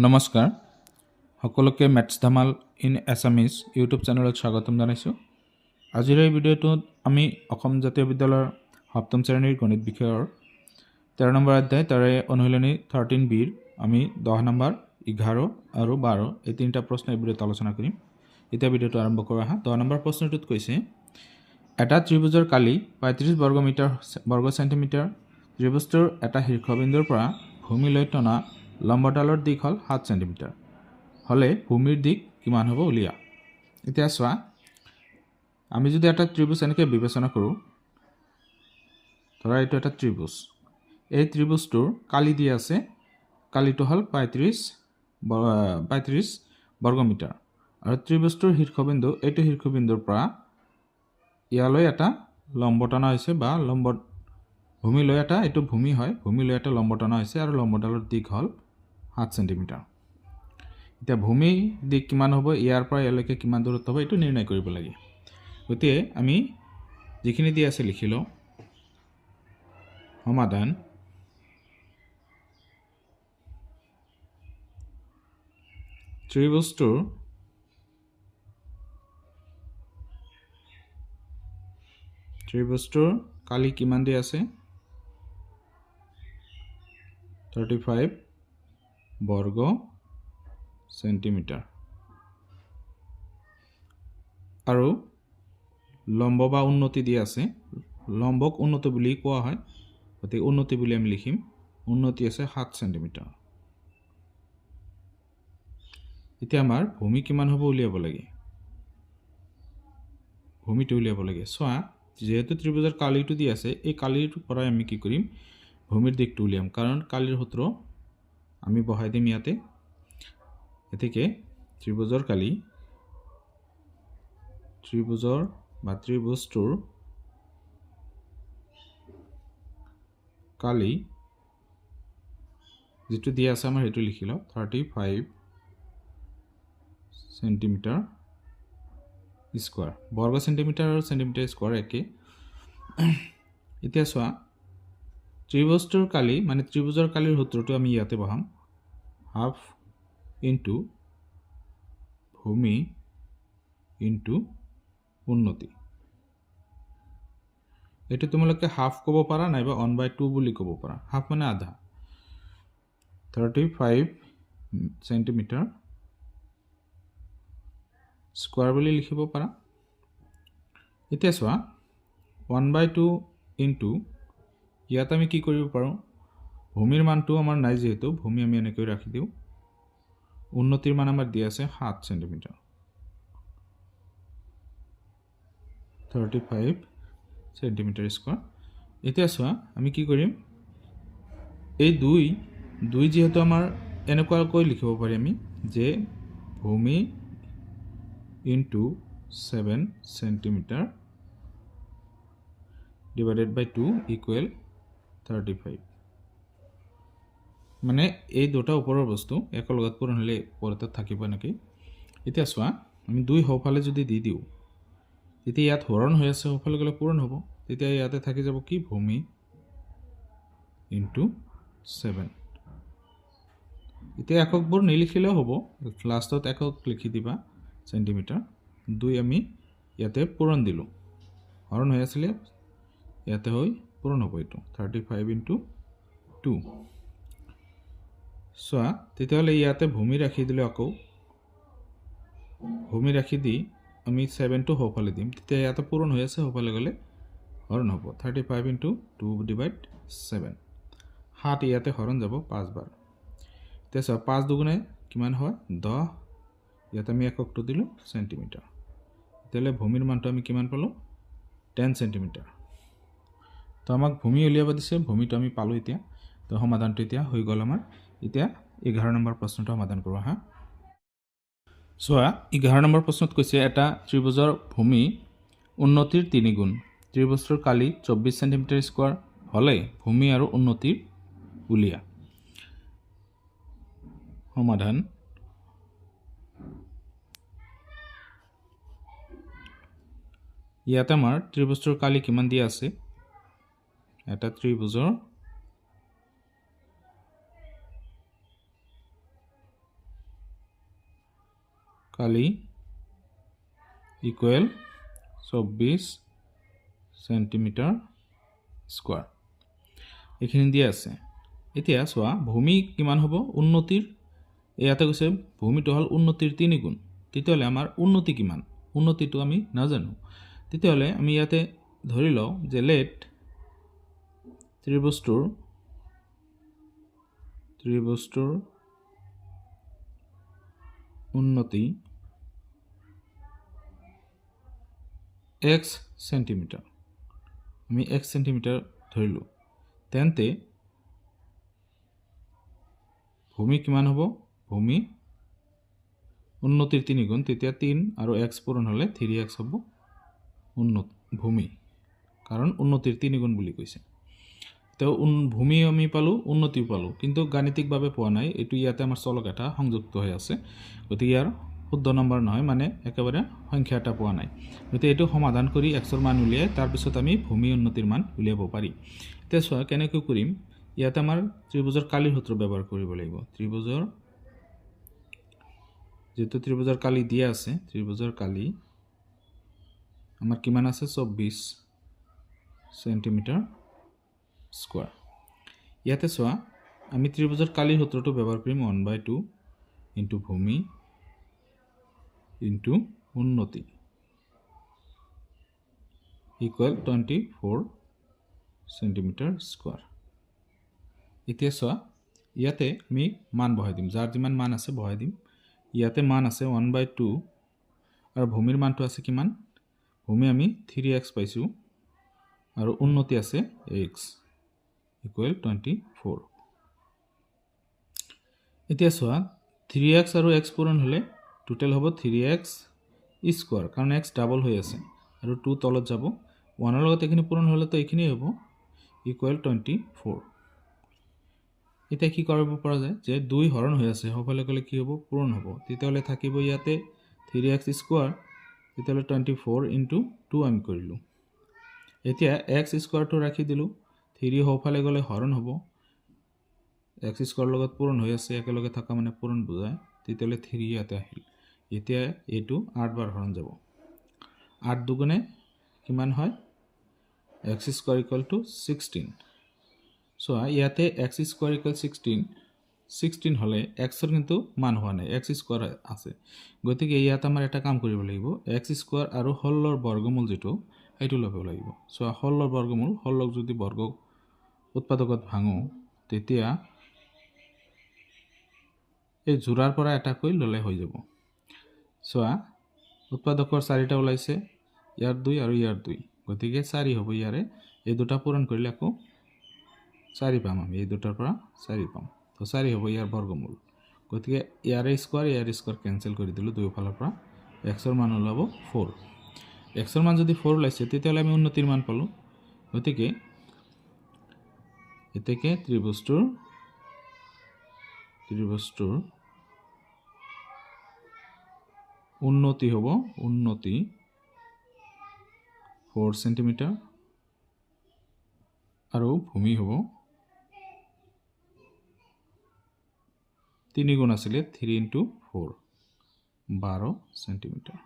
নমস্কাৰ সকলোকে maths Dhamaal in Assamese YouTube চেনেলত স্বাগতম জনাইছোঁ। আজিৰ এই ভিডিঅ'টোত আমি অসম জাতীয় বিদ্যালয়ৰ সপ্তম শ্ৰেণীৰ গণিত বিষয়ৰ 13 নম্বৰ অধ্যায় তাৰে অনুশীলনী 13bৰ আমি 10 নম্বৰ 11 আৰু 12 এই তিনিটা প্ৰশ্ন এই ভিডিঅ'ত আলোচনা কৰিম। এতিয়া ভিডিঅ'টো আৰম্ভ কৰা হা। 10 নম্বৰ প্ৰশ্নটোত কৈছে এটা ত্ৰিভুজৰ কালি 35 বৰ্গ চেণ্টিমিটাৰ, ত্ৰিভুজটোৰ এটা শীৰ্ষবিন্দুৰ পৰা ভূমিলৈ টনা লম্বডালৰ দিশ হ'ল 7 চেণ্টিমিটাৰ হ'লে ভূমিৰ দিশ কিমান হ'ব উলিয়া। এতিয়া চোৱা, আমি যদি এটা ত্ৰিভুজ এনেকৈ বিবেচনা কৰোঁ, ধৰা এইটো এটা ত্ৰিভুজ, এই ত্ৰিভুজটোৰ কালি দিয়া আছে, কালিটো হ'ল 35 বৰ্গমিটাৰ আৰু ত্ৰিভুজটোৰ শীৰ্ষবিন্দু, এইটো শীৰ্ষবিন্দুৰ পৰা ইয়ালৈ এটা লম্ব টনা হৈছে বা ভূমিলৈ এটা, এইটো ভূমি হয়, ভূমিলৈ এটা লম্ব টনা হৈছে আৰু লম্বডালৰ দিশ হ'ল 7 চেণ্টিমিটাৰ। এতিয়া ভূমি দিশ কিমান হ'ব, ইয়াৰ পৰা ইয়ালৈকে কিমান দূৰত্ব হ'ব, এইটো নিৰ্ণয় কৰিব লাগে। গতিকে আমি যিখিনি দিয়া আছে লিখি লওঁ। সমাধান ত্ৰিভুজটোৰ কালি কিমান দিয়া আছে, 35 বৰ্গ চেণ্টিমিটাৰ আৰু লম্ব বা উন্নতি দিয়া আছে, লম্বক উন্নতি বুলি কোৱা হয়, গতিকে উন্নতি বুলি আমি লিখিম, উন্নতি আছে 7 চেণ্টিমিটাৰ। এতিয়া আমাৰ ভূমি কিমান হ'ব উলিয়াব লাগে, ভূমিটো উলিয়াব লাগে। চোৱা, যিহেতু ত্ৰিভুজৰ কালিটো দি আছে, এই কালিৰ পৰাই আমি কি কৰিম, ভূমিৰ দিশটো উলিয়াম, কাৰণ কালিৰ সূত্ৰ আমি বহাই দিম ইয়াতে। গতিকে ত্ৰিভুজৰ কালি, ত্ৰিভুজটোৰ কালি যিটো দিয়া আছে আমাৰ সেইটো লিখি লওঁ, 35 চেণ্টিমিটাৰ স্কোৱাৰ। বৰ্গ চেণ্টিমিটাৰ আৰু চেণ্টিমিটাৰ স্কোৱাৰ একে। এতিয়া চোৱা, ত্ৰিভুজটোৰ কালি মানে ত্ৰিভুজৰ কালিৰ সূত্ৰটো আমি ইয়াতে বহাম, হাফ ইনটু ভূমি ইনটু উন্নতি। এইটো তোমালোকে হাফ ক'ব পাৰা নাইবা 1/2 বুলি ক'ব পাৰা। হাফ মানে আধা, 35 চেণ্টিমিটাৰ স্কোৱাৰ বুলি লিখিব পাৰা। এতিয়া চোৱা, 1/2 ইনটু ইয়াত আমি কি কৰিব পাৰোঁ, ভূমিৰ মানটো আমাৰ নাই যিহেতু ভূমি আমি এনেকৈ ৰাখি দিওঁ, উন্নতিৰ মান আমাৰ দিয়া আছে 7 চেণ্টিমিটাৰ, 35 চেণ্টিমিটাৰ স্কোৱাৰ। এতিয়া চোৱা, আমি কি কৰিম, এই দুই যিহেতু আমাৰ এনেকুৱাকৈ লিখিব পাৰি আমি যে ভূমি ইনটু 7 চেণ্টিমিটাৰ ডিভাইডেড বাই 2 ইকুৱেল 35। মানে এই দুটা ওপৰৰ বস্তু একেলগত পূৰণ হ'লে ওপৰতে থাকিব এনেকৈ। এতিয়া চোৱা, আমি 2 সোঁফালে যদি দি দিওঁ, তেতিয়া ইয়াত হৰণ হৈ আছে, সোঁফালে গ'লে পূৰণ হ'ব, তেতিয়া ইয়াতে থাকি যাব কি, ভূমি ইনটু 7। এতিয়া এককবোৰ নিলিখিলেও হ'ব, লাষ্টত একক লিখি দিবা চেণ্টিমিটাৰ। 2 আমি ইয়াতে পূৰণ দিলোঁ, হৰণ হৈ আছিলে, ইয়াতে হৈ পূৰণ হ'ব, এইটো 35 ইনটু 2। চোৱা, তেতিয়াহ'লে ইয়াতে ভূমি ৰাখি দিলোঁ, আকৌ ভূমি ৰাখি দি আমি 7টো সোঁফালে দিম, তেতিয়া ইয়াতে পূৰণ হৈ আছে, সোঁফালে গ'লে হৰণ হ'ব, 35 ইনটু 2 ডিভাইড 7। 7 ইয়াতে হৰণ যাব 5 বাৰ। এতিয়া চোৱা, 5 দুগুণে কিমান হয়, 10, ইয়াতে আমি এককটো দিলোঁ চেণ্টিমিটাৰ। তেতিয়াহ'লে ভূমিৰ মানটো আমি কিমান পালোঁ, 10 চেণ্টিমিটাৰ। তো আমাক ভূমি উলিয়াব দিছে, ভূমিটো আমি পালোঁ এতিয়া। তো সমাধানটো এতিয়া হৈ গ'ল আমাৰ। এতিয়া 11 নম্বৰ প্ৰশ্নটো সমাধান কৰোঁ হা। চোৱা, 11 নম্বৰ প্ৰশ্নত কৈছে এটা ত্ৰিভুজৰ ভূমি উন্নতিৰ 3 গুণ, ত্ৰিভুজটোৰ কালি 24 চেণ্টিমিটাৰ স্কোৱাৰ হ'লে ভূমি আৰু উন্নতিৰ উলিয়া। সমাধান ইয়াতে আমাৰ ত্ৰিভুজটোৰ কালি কিমান দিয়া আছে, এটা ত্ৰিভুজৰ কালি ইকুৱেল 24 সেন্টিমিটাৰ স্কয়াৰ এইখিনি দিয়া আছে এতিয়া চোৱা ভূমি কিমান হ'ব উন্নতিৰ ইয়াতে কৈছে ভূমিটো হল উন্নতিৰ 3 গুণ তেতিয়ালে আমাৰ উন্নতি কিমান উন্নতিটো আমি নাজানো তেতিয়ালে আমি ইয়াতে ধৰি লও যে লেট ত্ৰিভুজটোৰ উন্নতি x সেন্টিমিটাৰ আমি x সেন্টিমিটাৰ ধৰিলো তেন্তে ভূমি কিমান হ'ব ভূমি উন্নতিৰ 3 গুণ তেতিয়া 3 আৰু x পূৰণ হলে 3x হ'ব উন্নত ভূমি কাৰণ উন্নতিৰ 3 গুণ বুলি কৈছে তো ভূমি আমি পালো উন্নতি পালো কিন্তু গাণিতিকভাৱে পোৱা নাই এটো ইয়াতে আমাৰ চলক এটা সংযুক্ত হৈ আছে গতিকে ইয়াৰ শুদ্ধ নম্বৰ নহয় মানে একেবাৰে সংখ্যা এটা পোৱা নাই গতিকে এটো সমাধান কৰি x ৰ মান উলিয়াই তাৰ পিছত আমি ভূমি উন্নতিৰ মান উলিয়াব পাৰি এতিয়া চোৱা কেনেকৈ কৰিম ইয়াতে আমাৰ ত্ৰিভুজৰ কালিৰ সূত্ৰ ব্যৱহাৰ কৰিব লাগিব ত্ৰিভুজৰ যেটো ত্ৰিভুজৰ কালি দিয়া আছে ত্ৰিভুজৰ কালি আমাৰ কিমান আছে 24 সেন্টিমিটাৰ স্কয়াৰ ইয়াতে চোৱা আমি ত্ৰিভুজৰ কালিৰ সূত্ৰটো ব্যৱহাৰ কৰিম 1/2 ইনটু ভূমি ইনটু উন্নতি ইকুৱেল 24 সেন্টিমিটাৰ স্কয়াৰ এতিয়া চোৱা ইয়াতে আমি মান বহাই দিম যাৰ যিমান মান আছে বহাই দিম ইয়াতে মান আছে 1/2 আৰু ভূমিৰ মানটো আছে কিমান ভূমি আমি 3x পাইছো আৰু উন্নতি আছে x ইকুৱেল 24 এতিয়া চোৱা 3x আৰু x পূৰণ হলে টোটাল হ'ব 3x স্কয়াৰ কাৰণ x ডাবল হৈ আছে আৰু 2 তলত যাব 1 ৰ লগত এখিনি পূৰণ হলে তো এখিনি হ'ব ইকুৱেল 24 এতিয়া কি কৰিব পৰা যায় যে 2 হৰণ হৈ আছে হফালে গলে কি হ'ব পূৰণ হ'ব তেতিয়ালে থাকিব ইয়াতে 3x স্কয়াৰ তেতিয়ালে 24 ইনটু 2 আমি কৰিলো এতিয়া x স্কয়াৰটো ৰাখি দিলো 3 হফালে গলে হৰণ হ'ব x স্কয়াৰ লগত পূৰণ হৈ আছে একেলগে থাকা মানে পূৰণ বুজায় তেতিয়ালে 3 ইয়াতে আহিল এতিয়া এটো 8 বাৰ হৰণ যাব 8 দুগুণে কিমান হয় x square equal to 16 so ইয়াতে x স্কয়াৰ ইকুৱেল 16 হলে x ৰ কিন্তু মান হোৱা নাই x স্কয়াৰ আছে গতিকে ইয়াত আমাৰ এটা কাম কৰিব লাগিব x স্কয়াৰ আৰু হলৰ বৰ্গমূল যেটো এইটো লব লাগিব সো হলৰ বৰ্গমূল হলক যদি বৰ্গ উৎপাদকত ভাঙো তেতিয়া এই জোৰাৰ পৰা এটা কই ললে হৈ যাব সো উৎপাদকৰ 4টা ওলাইছে ইয়াৰ 2 আৰু ইয়াৰ 2 গতিকে 4 হ'ব ইয়াৰে এই দুটা পূৰণ কৰিলে আকৌ 4 পাম আমি এই দুটাৰ পৰা 4 পাম তো 4 হ'ব ইয়াৰ বৰ্গমূল গতিকে ইয়াৰে স্কয়াৰ কেনসেল কৰি দিলো দুই ফালৰ পৰা x ৰ মান ওলাব 4 x ৰ মান যদি 4 ওলাইছে তেতিয়ালে আমি উন্নতিৰ মান পালো গতিকে এতেকে ত্ৰিভুজটোৰ উন্নতি হ'ব উন্নতি 4 সেন্টিমিটাৰ আৰু ভূমি হ'ব 3 গুণ আছিলে 3 ইনটু 4 12 সেন্টিমিটাৰ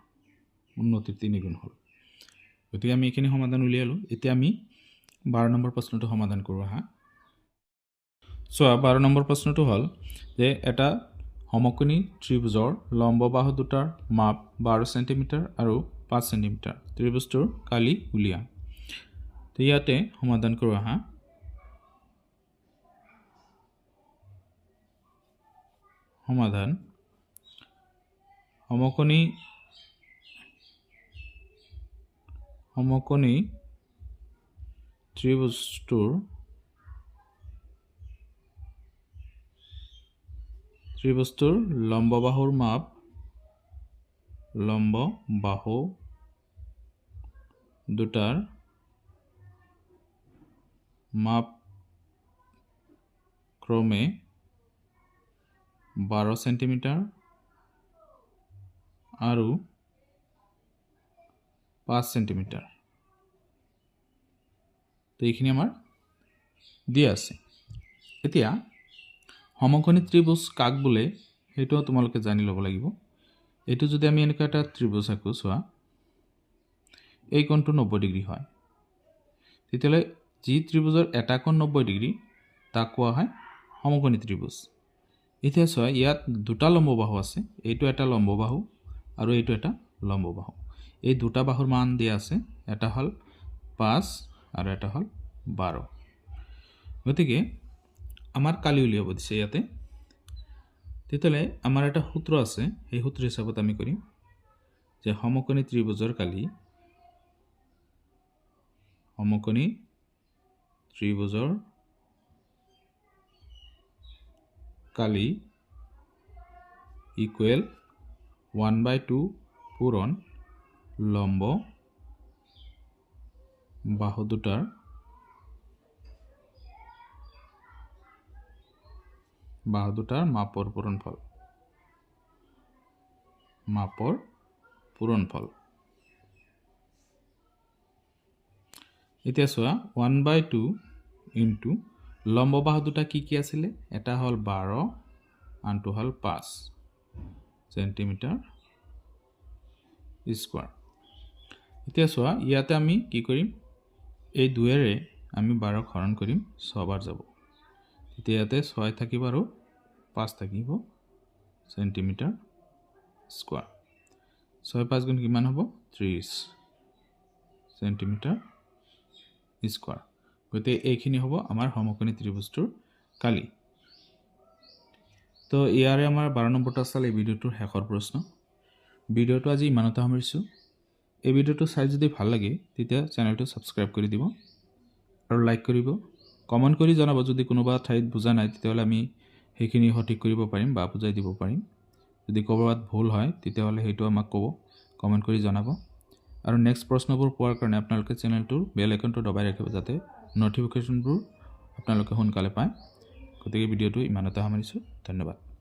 উন্নতিৰ 3 গুণ হল গতিকে আমি এখিনি সমাধান উলিয়ালো এতিয়া আমি 12 নম্বৰ প্ৰশ্নটো সমাধান কৰো হা সো 12 নম্বৰ প্ৰশ্নটো হল যে এটা সমকোণী ত্ৰিভুজৰ লম্ব বাহু দুটাৰ মাপ 12 সেন্টিমিটাৰ আৰু 5 সেন্টিমিটাৰ ত্ৰিভুজটোৰ কালি উলিয়া তো ইয়াতে সমাধান কৰো হা সমাধান সমকোণী ত্ৰিভুজটোৰ লম্ব বাহুৰ মাপ লম্ব বাহু দুটাৰ মাপ ক্ৰমে 12 সেন্টিমিটাৰ আৰু 5 সেন্টিমিটাৰ তো এইখিনি আমাৰ দিয়া আছে এতিয়া সমকোণী ত্ৰিভুজ কাক বোলে হেটো তোমালোকে জানি লব লাগিব এইটো যদি আমি এনেকুৱা এটা ত্ৰিভুজ আঁকো চোৱা এই কোণটো 90 ডিগ্ৰী হয় তেতিয়ালে যি ত্ৰিভুজৰ এটা কোণ 90 ডিগ্ৰী তাক কোৱা হয় সমকোণী ত্ৰিভুজ এতিয়া চোৱা ইয়াত দুটা লম্ব বাহু আছে এইটো এটা লম্ব বাহু আৰু এইটো এটা লম্ব বাহু এই দুটা বাহুৰ মান দিয়া আছে এটা হল 5 আৰু এটা হল 12 গতিকে আমাৰ কালি উলিয়াব দিছে ইয়াতে তেতিয়ালে আমাৰ এটা সূত্ৰ আছে এই সূত্ৰ হিচাপত আমি কৰিম যে সমকোণী ত্ৰিভুজৰ কালি সমকোণী ত্ৰিভুজৰ কালি ইকুৱেল 1/2 পূৰণ লম্ব বাহু দুটাৰ মাপৰ পূৰণফল এতিয়া চোৱা 1/2 ইনটু লম্ব বাহু দুটা কি আছিল এটা হল 12 আনটো হল 5 সেন্টিমিটাৰ স্কয়াৰ এতিয়া চোৱা ইয়াতে আমি কি কৰিম এই দুয়েৰে আমি 12 হৰণ কৰিম 6 বাৰ যাব তেতিয়া ইয়াতে 6 থাকিব আৰু 5 থাকিব সেন্টিমিটাৰ স্কয়াৰ 6 5 গুণ কিমান হ'ব 30 সেন্টিমিটাৰ স্কয়াৰ গতে এইখিনি হ'ব আমাৰ সমকোণী ত্ৰিভুজটোৰ কালি তো ইয়াৰে আমাৰ 12 নম্বৰটো আছিল এই ভিডিওটোৰ শেষৰ প্ৰশ্ন ভিডিওটো আজি ইমানতে সামৰিছো এই ভিডিওটো চাই যদি ভাল লাগে তেতিয়া চেনেলটো সাবস্ক্ৰাইব কৰি দিব আৰু লাইক কৰিব কমেন্ট কৰি জনাব যদি কোনোবা ঠাইত বুজা নাই তেতিয়াহলে আমি সেইখিনি সঠিক কৰিব পাৰিম বা বুজাই দিব পাৰিম যদি ক'ৰবাত ভুল হয় তেতিয়াহলে হেইটো আমাক ক'ব কমেন্ট কৰি জনাব আৰু নেক্সট প্ৰশ্নবোৰ পোৱাৰ কাৰণে আপোনালোকে চেনেলটোৰ বেল আইকনটো দবাই ৰাখিব যাতে নটিফিকেশনবোৰ আপোনালোকে সোনকালে পায় গতিকে ভিডিওটো ইমানতে সামৰিছো ধন্যবাদ